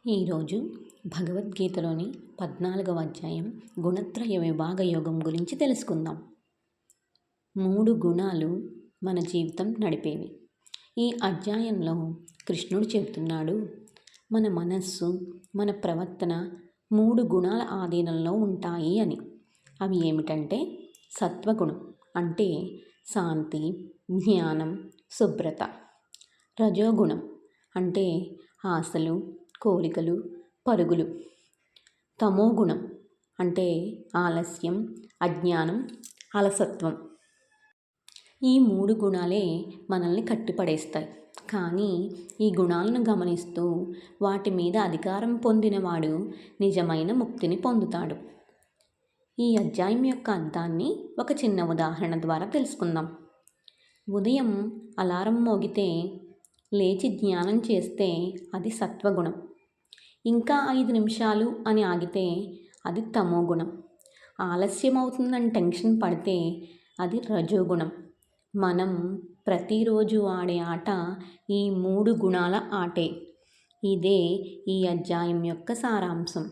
ఈరోజు భగవద్గీతలోని 14వ అధ్యాయం గుణత్రయ విభాగ యోగం గురించి తెలుసుకుందాం. 3 గుణాలు మన జీవితం నడిపేవి. ఈ అధ్యాయంలో కృష్ణుడు చెబుతున్నాడు, మన మనస్సు, మన ప్రవర్తన 3 గుణాల ఆధీనంలో ఉంటాయి అని. అవి ఏమిటంటే సత్వగుణం అంటే శాంతి, జ్ఞానం, శుభ్రత. రజోగుణం అంటే ఆశలు, కోరికలు, పరుగులు. తమోగుణం అంటే ఆలస్యం, అజ్ఞానం, అలసత్వం. ఈ 3 గుణాలే మనల్ని కట్టిపడేస్తాయి. కానీ ఈ గుణాలను గమనిస్తూ వాటి మీద అధికారం పొందినవాడు నిజమైన ముక్తిని పొందుతాడు. ఈ అధ్యాయం యొక్క అర్థాన్ని ఒక చిన్న ఉదాహరణ ద్వారా తెలుసుకుందాం. ఉదయం అలారం మోగితే లేచి ధ్యానం చేస్తే అది సత్వగుణం. ఇంకా 5 నిమిషాలు అని ఆగితే అది తమోగుణం. ఆలస్యం అవుతుందని టెన్షన్ పడితే అది రజోగుణం. మనం ప్రతిరోజు ఆడే ఆట ఈ 3 గుణాల ఆటే. ఇదే ఈ అధ్యాయం యొక్క సారాంశం.